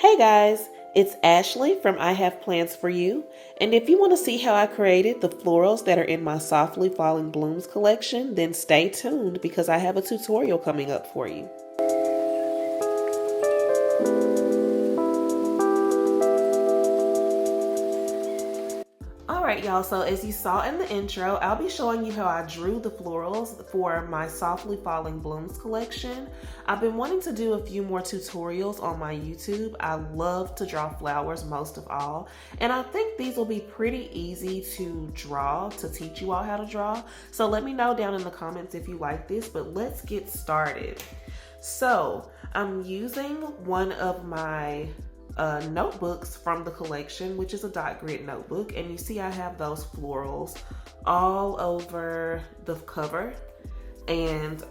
Hey guys, it's Ashley from I Have Plans for You, and if you want to see how I created the florals that are in my Softly Falling Blooms collection, then stay tuned because I have a tutorial coming up for you. Alright y'all, so as you saw in the intro, I'll be showing you how I drew the florals for my Softly Falling Blooms collection. I've been wanting to do a few more tutorials on my YouTube. I love to draw flowers most of all, and I think these will be pretty easy to draw, to teach you all how to draw. So let me know down in the comments if you like this, but let's get started. So I'm using one of my notebooks from the collection, which is a dot grid notebook, and you see I have those florals all over the cover, and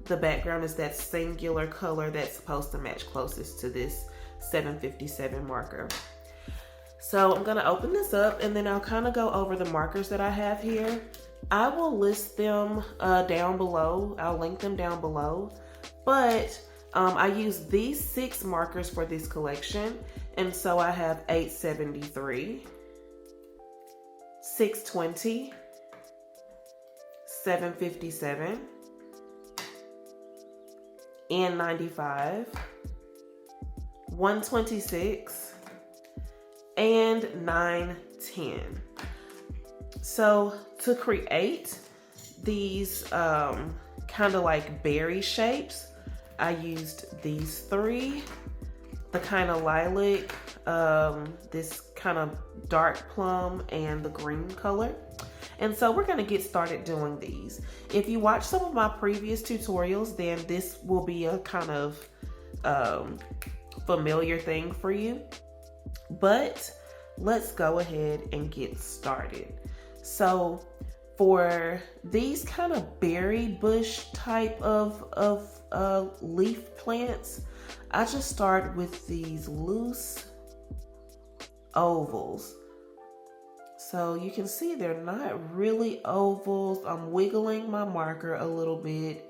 the background is that singular color that's supposed to match closest to this 757 marker. So I'm going to open this up, and then I'll kind of go over the markers that I have here. I will list them down below. I'll link them down below, but I use these 6 markers for this collection, and so I have 873, 620, 757, and 95, 126, and 910. So to create these kind of like berry shapes, I used these 3, the kind of lilac, this kind of dark plum, and the green color. And so we're gonna get started doing these. If you watch some of my previous tutorials, then this will be a kind of familiar thing for you. But let's go ahead and get started. So for these kind of berry bush type of leaf plants, I just start with these loose ovals. So you can see they're not really ovals. I'm wiggling my marker a little bit,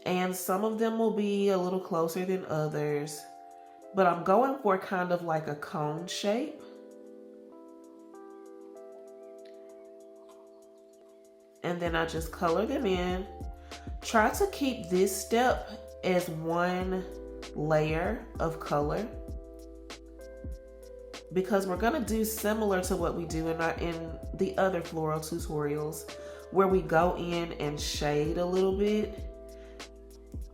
and some of them will be a little closer than others, but I'm going for kind of like a cone shape. And then I just color them in. Try to keep this step as one layer of color, because we're gonna do similar to what we do in the other floral tutorials, where we go in and shade a little bit.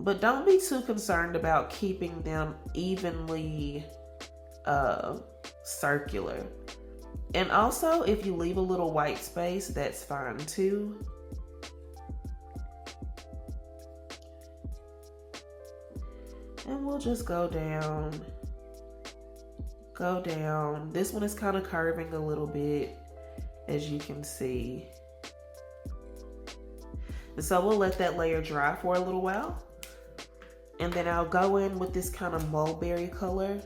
But don't be too concerned about keeping them evenly circular. And also, if you leave a little white space, that's fine too. And we'll just go down. Go down. This one is kind of curving a little bit, as you can see. And so we'll let that layer dry for a little while. And then I'll go in with this kind of mulberry color.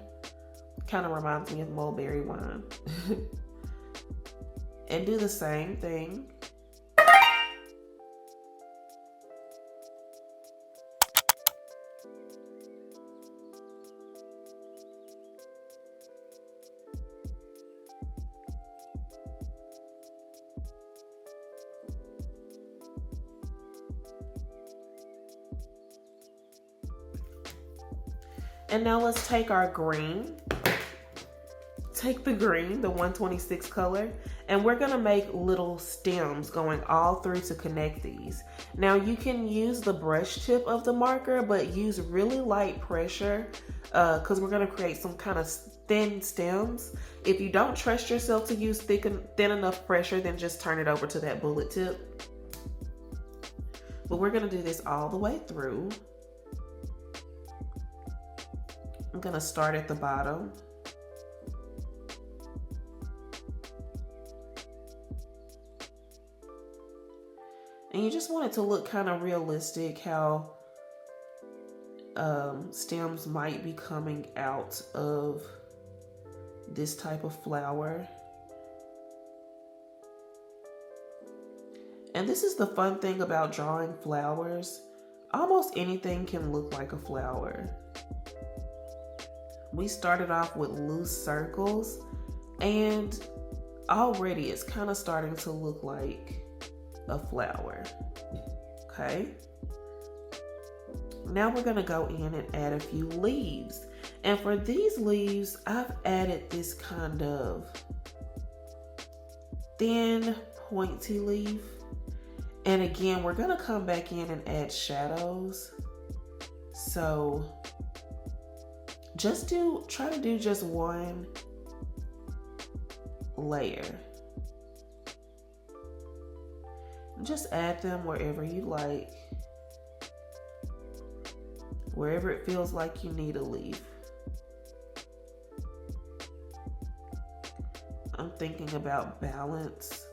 Kind of reminds me of mulberry wine. And do the same thing. And now let's take our green. Take the green, the 126 color, and we're gonna make little stems going all through to connect these. Now you can use the brush tip of the marker, but use really light pressure because we're gonna create some kind of thin stems. If you don't trust yourself to use thin enough pressure, then just turn it over to that bullet tip. But we're gonna do this all the way through. I'm gonna start at the bottom. And you just want it to look kind of realistic, how stems might be coming out of this type of flower. And this is the fun thing about drawing flowers. Almost anything can look like a flower. We started off with loose circles, and already it's kind of starting to look like a flower. Okay. Now we're gonna go in and add a few leaves. And for these leaves, I've added this kind of thin, pointy leaf. And again, we're gonna come back in and add shadows. So try to do just one layer. Just add them wherever you like, wherever it feels like you need a leaf. I'm thinking about balance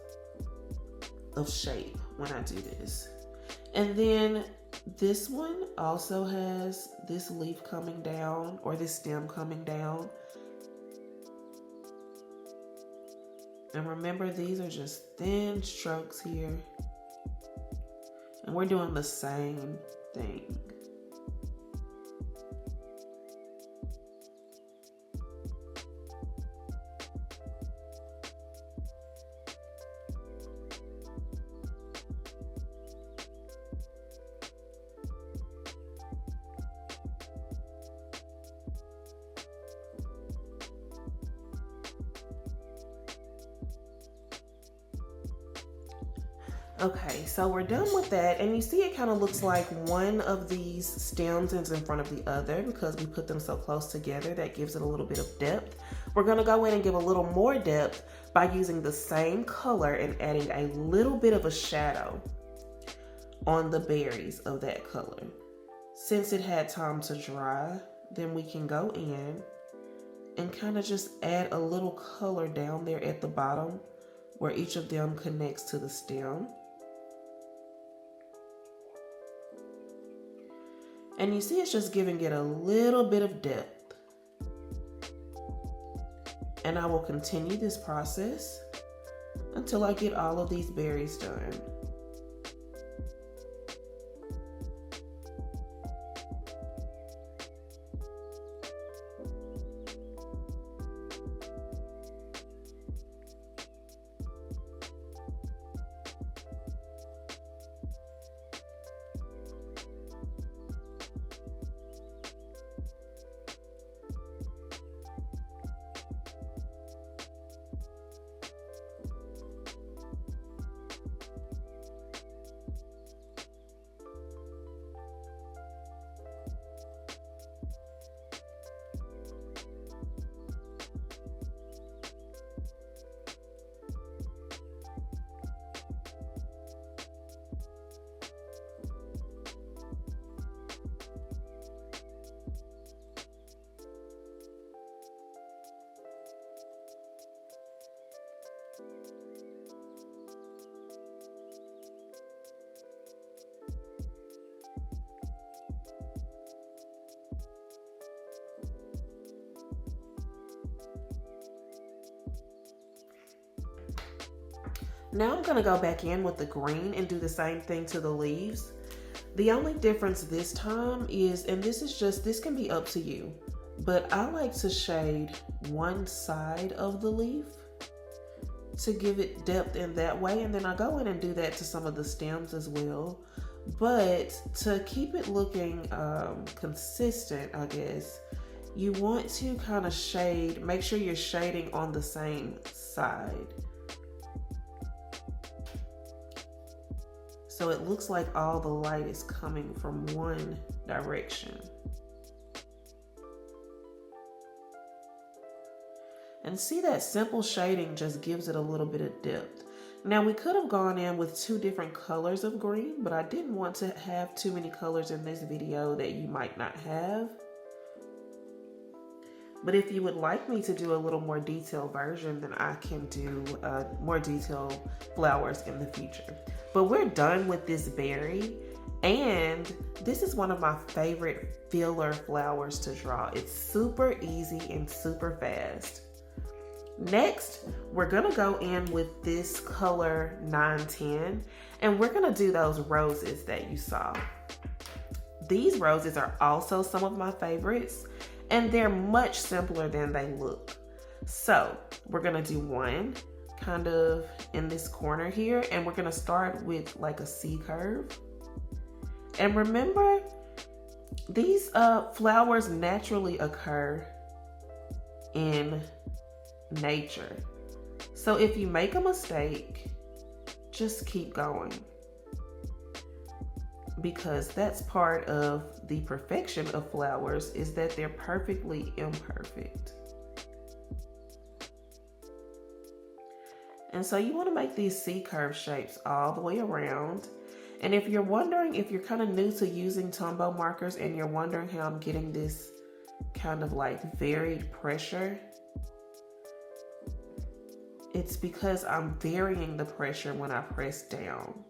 of shape when I do this. And then this one also has this leaf coming down, or this stem coming down. And remember, these are just thin strokes here. And we're doing the same thing. Okay, so we're done with that, and you see it kind of looks like one of these stems is in front of the other because we put them so close together. That gives it a little bit of depth. We're gonna go in and give a little more depth by using the same color and adding a little bit of a shadow on the berries of that color. Since it had time to dry, then we can go in and kind of just add a little color down there at the bottom where each of them connects to the stem. And you see it's just giving it a little bit of depth. And I will continue this process until I get all of these berries done. Now I'm gonna go back in with the green and do the same thing to the leaves. The only difference this time is, and this can be up to you, but I like to shade one side of the leaf to give it depth in that way. And then I go in and do that to some of the stems as well. But to keep it looking consistent, I guess, you want to kind of shade, make sure you're shading on the same side. So it looks like all the light is coming from one direction. And see, that simple shading just gives it a little bit of depth. Now we could have gone in with two different colors of green, but I didn't want to have too many colors in this video that you might not have. But if you would like me to do a little more detailed version, then I can do more detailed flowers in the future. But we're done with this berry, and this is one of my favorite filler flowers to draw. It's super easy and super fast. Next, we're gonna go in with this color 910, and we're gonna do those roses that you saw. These roses are also some of my favorites, And they're much simpler than they look. So we're gonna do one kind of in this corner here, and we're gonna start with like a C curve. And remember, these flowers naturally occur in nature. So if you make a mistake, just keep going, because that's part of the perfection of flowers, is that they're perfectly imperfect. And so you want to make these C-curve shapes all the way around. And if you're wondering, if you're kind of new to using Tombow markers and you're wondering how I'm getting this kind of like varied pressure, it's because I'm varying the pressure when I press down.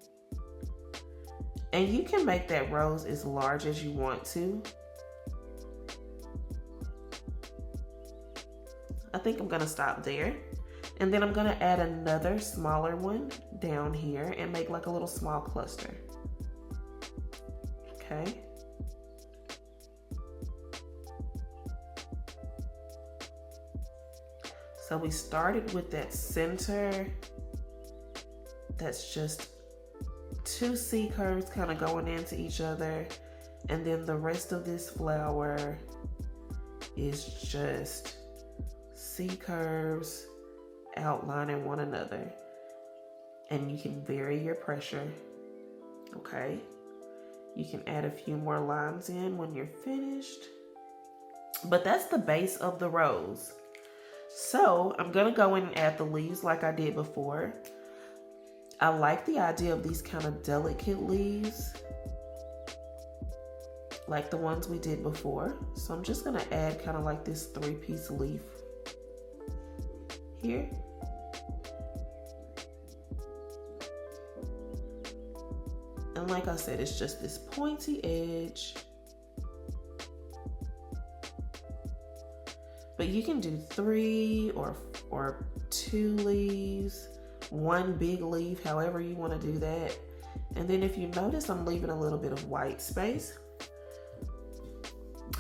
And you can make that rose as large as you want to. I think I'm gonna stop there. And then I'm gonna add another smaller one down here and make like a little small cluster. Okay. So we started with that center. That's just two C curves kind of going into each other. And then the rest of this flower is just C curves outlining one another. And you can vary your pressure. Okay. You can add a few more lines in when you're finished. But that's the base of the rose. So I'm gonna go in and add the leaves like I did before. I like the idea of these kind of delicate leaves, like the ones we did before. So I'm just gonna add kind of like this 3-piece leaf here. And like I said, it's just this pointy edge. But you can do 3 or 2 leaves, 1 big leaf, however you want to do that. And then if you notice, I'm leaving a little bit of white space.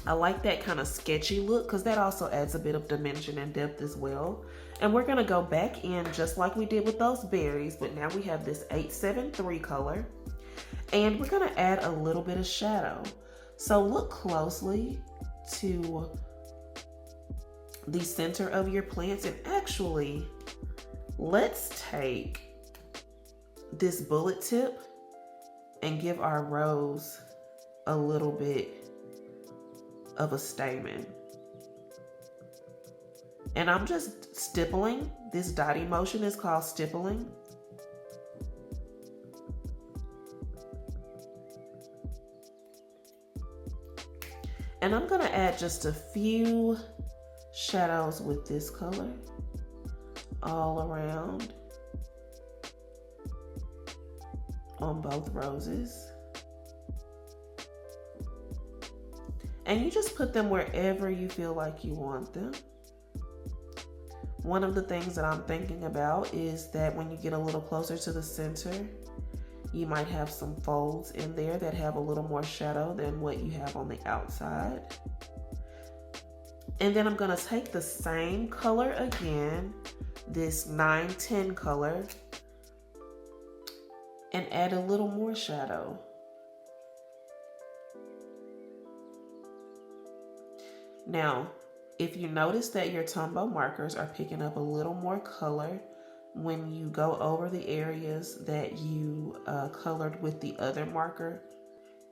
I like that kind of sketchy look because that also adds a bit of dimension and depth as well. And we're going to go back in just like we did with those berries, but now we have this 873 color. And we're going to add a little bit of shadow. So look closely to the center of your plants, and actually let's take this bullet tip and give our rose a little bit of a stamen. And I'm just stippling. This dotting motion is called stippling. And I'm gonna add just a few shadows with this color all around on both roses. And you just put them wherever you feel like you want them. One of the things that I'm thinking about is that when you get a little closer to the center, you might have some folds in there that have a little more shadow than what you have on the outside. And then I'm gonna take the same color again, this 910 color, and add a little more shadow. Now, if you notice that your Tombow markers are picking up a little more color when you go over the areas that you colored with the other marker,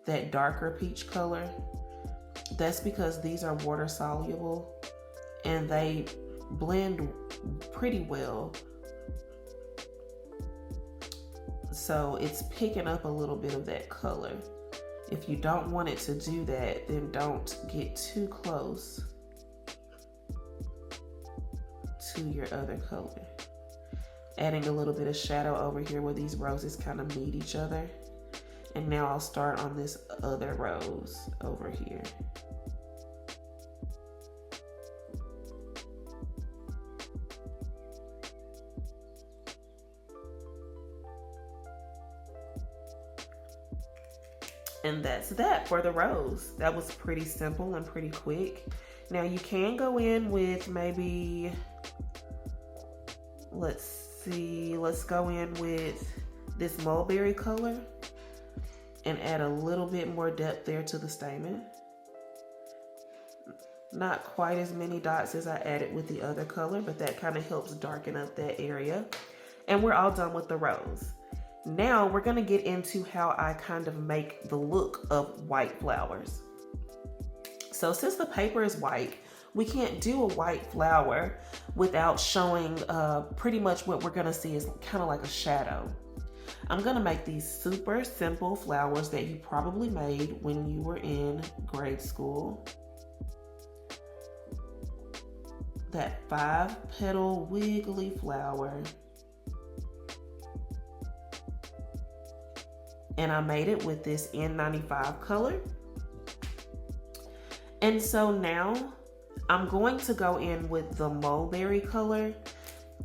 that darker peach color, that's because these are water soluble and they blend pretty well. So it's picking up a little bit of that color. If you don't want it to do that, then don't get too close to your other color. Adding a little bit of shadow over here where these roses kind of meet each other. And now I'll start on this other rose over here. And that's that for the rose. That was pretty simple and pretty quick. Now you can go in with maybe, let's go in with this mulberry color and add a little bit more depth there to the stamen. Not quite as many dots as I added with the other color, but that kind of helps darken up that area. And we're all done with the rose. Now we're gonna get into how I kind of make the look of white flowers. So since the paper is white, we can't do a white flower without showing pretty much what we're gonna see is kind of like a shadow. I'm gonna make these super simple flowers that you probably made when you were in grade school. That 5-petal wiggly flower. And I made it with this N95 color. And so now I'm going to go in with the mulberry color,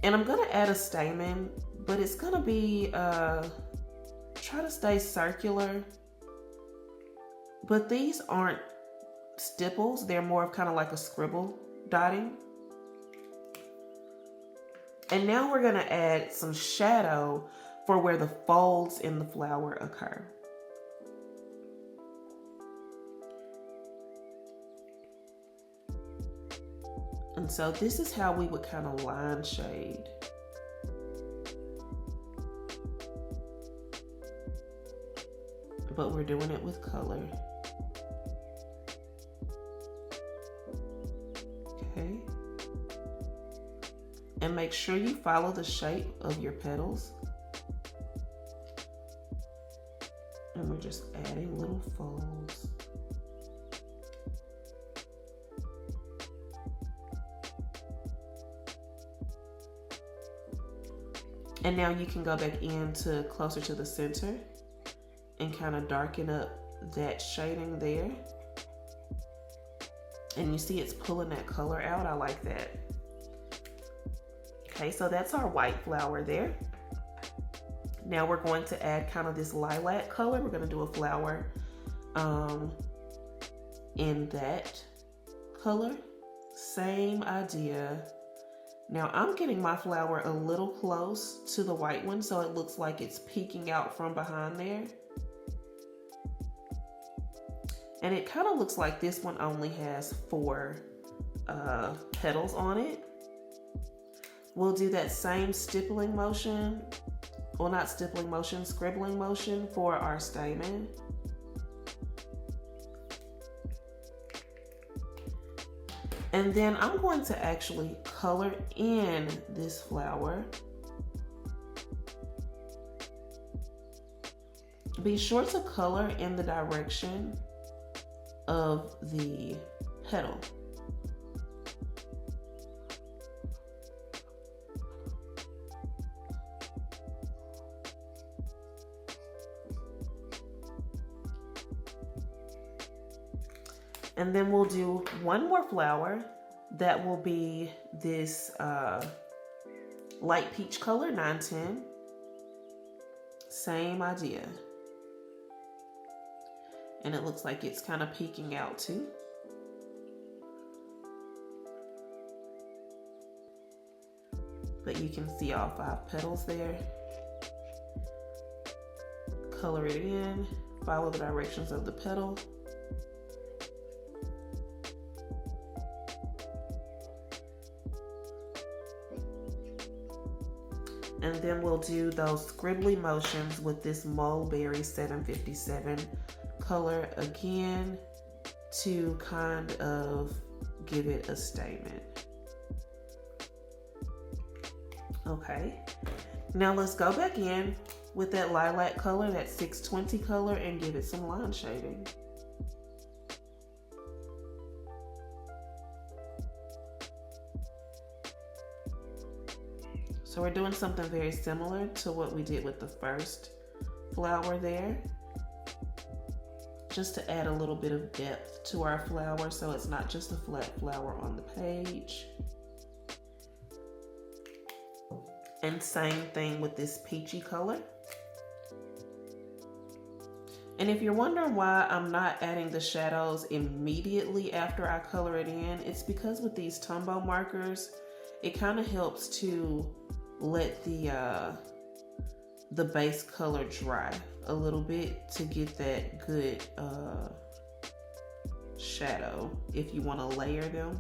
and I'm gonna add a stamen, but it's gonna be, try to stay circular. But these aren't stipples, they're more of kind of like a scribble dotting. And now we're gonna add some shadow for where the folds in the flower occur. And so this is how we would kind of line shade. But we're doing it with color. Okay. And make sure you follow the shape of your petals. And we're just adding little folds. And now you can go back in to closer to the center and kind of darken up that shading there. And you see it's pulling that color out. I like that. Okay, so that's our white flower there. Now we're going to add kind of this lilac color. We're going to do a flower in that color. Same idea. Now I'm getting my flower a little close to the white one so it looks like it's peeking out from behind there. And it kind of looks like this one only has 4 petals on it. We'll do that same stippling motion, well not stippling motion, scribbling motion for our stamen. And then I'm going to actually color in this flower. Be sure to color in the direction of the petal. And then we'll do one more flower that will be this light peach color, 910. Same idea. And it looks like it's kind of peeking out too. But you can see all 5 petals there. Color it in, follow the directions of the petal. And then we'll do those scribbly motions with this mulberry 757 color again to kind of give it a statement. Okay, now let's go back in with that lilac color, that 620 color, and give it some line shading. So we're doing something very similar to what we did with the first flower there, just to add a little bit of depth to our flower so it's not just a flat flower on the page. And same thing with this peachy color. And if you're wondering why I'm not adding the shadows immediately after I color it in, it's because with these Tombow markers, it kind of helps to let the base color dry a little bit to get that good shadow if you want to layer them.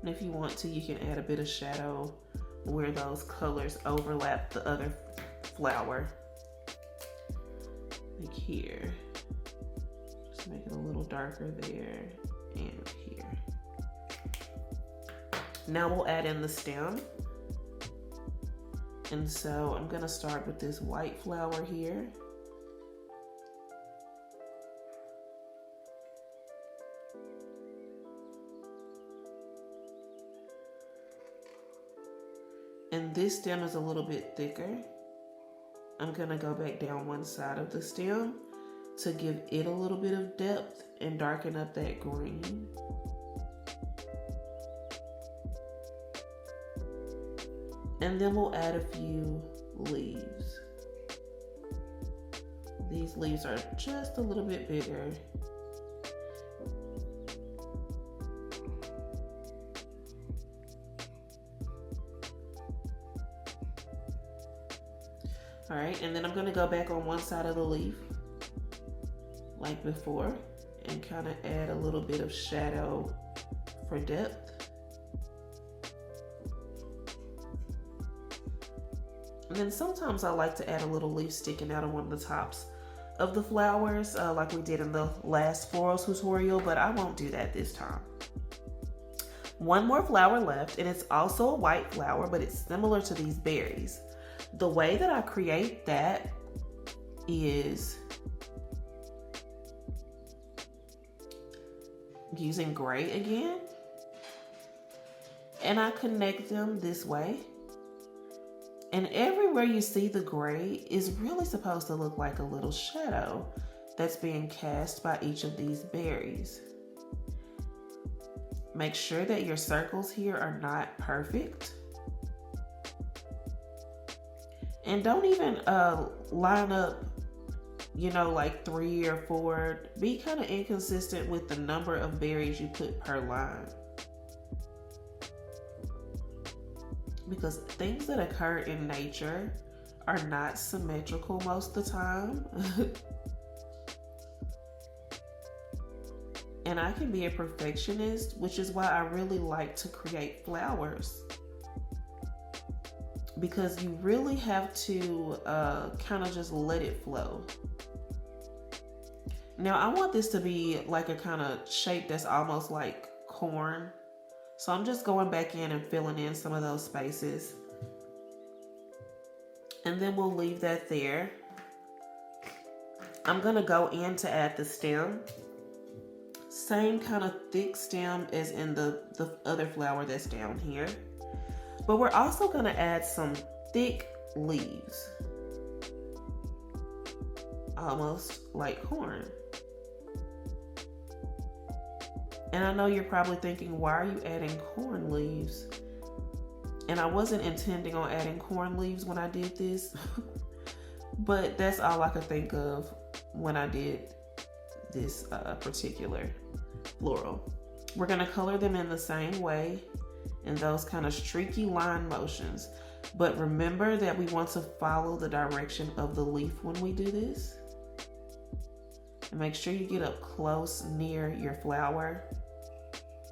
And if you want to, you can add a bit of shadow where those colors overlap the other flower. Like here. Just make it a little darker there and here. Now we'll add in the stem. And so I'm gonna start with this white flower here. And this stem is a little bit thicker. I'm gonna go back down one side of the stem to give it a little bit of depth and darken up that green. And then we'll add a few leaves. These leaves are just a little bit bigger. All right, and then I'm gonna go back on one side of the leaf, like before, and kind of add a little bit of shadow for depth. And then sometimes I like to add a little leaf sticking out of one of the tops of the flowers, like we did in the last floral tutorial, but I won't do that this time. One more flower left, and it's also a white flower, but it's similar to these berries. The way that I create that is using gray again, and I connect them this way. And everywhere you see the gray is really supposed to look like a little shadow that's being cast by each of these berries. Make sure that your circles here are not perfect. And don't even line up, you know, like 3 or 4. Be kind of inconsistent with the number of berries you put per line. Because things that occur in nature are not symmetrical most of the time. And I can be a perfectionist, which is why I really like to create flowers. Because you really have to kind of just let it flow. Now I want this to be like a kind of shape that's almost like corn. So I'm just going back in and filling in some of those spaces. And then we'll leave that there. I'm gonna go in to add the stem. Same kind of thick stem as in the other flower that's down here. But we're also gonna add some thick leaves. Almost like corn. And I know you're probably thinking, why are you adding corn leaves? And I wasn't intending on adding corn leaves when I did this, but that's all I could think of when I did this particular floral. We're gonna color them in the same way, in those kind of streaky line motions. But remember that we want to follow the direction of the leaf when we do this. And make sure you get up close near your flower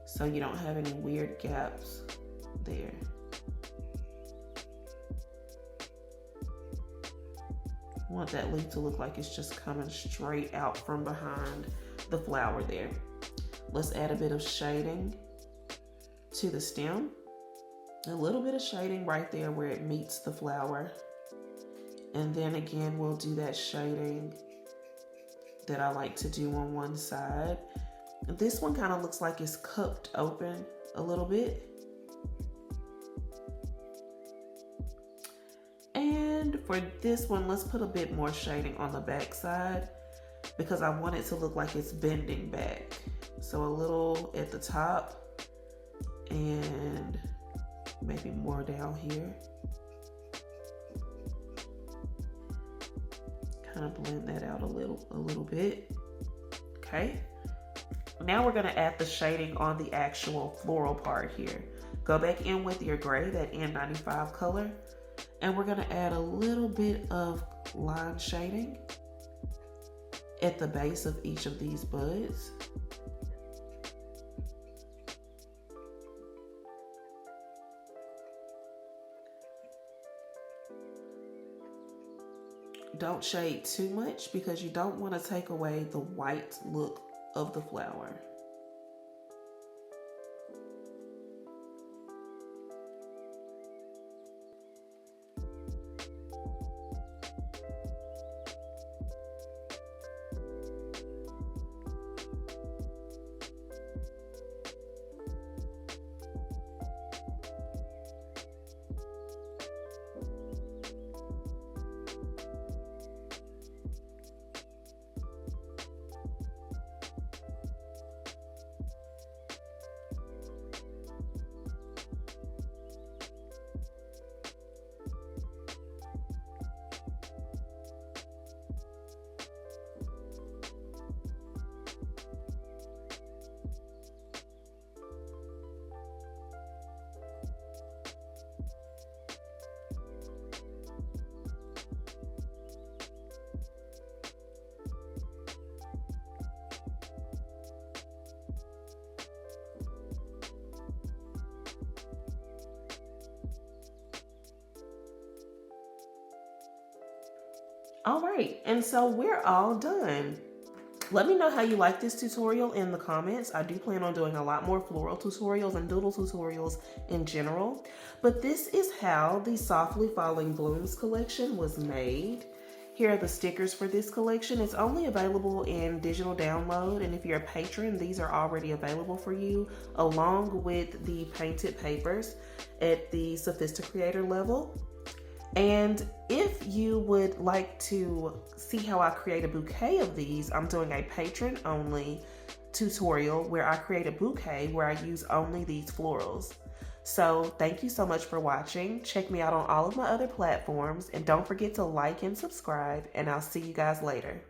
so you don't have any weird gaps there. I want that leaf to look like it's just coming straight out from behind the flower there. Let's add a bit of shading to the stem. A little bit of shading right there where it meets the flower. And then again, we'll do that shading that I like to do on one side. This one kind of looks like it's cupped open a little bit. And for this one, let's put a bit more shading on the back side because I want it to look like it's bending back. So a little at the top and maybe more down here. Kind of blend that out a little bit. Okay. Now we're going to add the shading on the actual floral part here. Go back in with your gray, that N95 color, and we're going to add a little bit of line shading at the base of each of these buds. Don't shade too much because you don't want to take away the white look of the flower. All right, and so we're all done. Let me know how you like this tutorial in the comments. I do plan on doing a lot more floral tutorials and doodle tutorials in general, but this is how the Softly Falling Blooms collection was made. Here are the stickers for this collection. It's only available in digital download, and if you're a patron, these are already available for you, along with the painted papers at the Sophisticreator level. And if you would like to see how I create a bouquet of these, I'm doing a patron only tutorial where I create a bouquet where I use only these florals. So thank you so much for watching. Check me out on all of my other platforms, and don't forget to like and subscribe, and I'll see you guys later.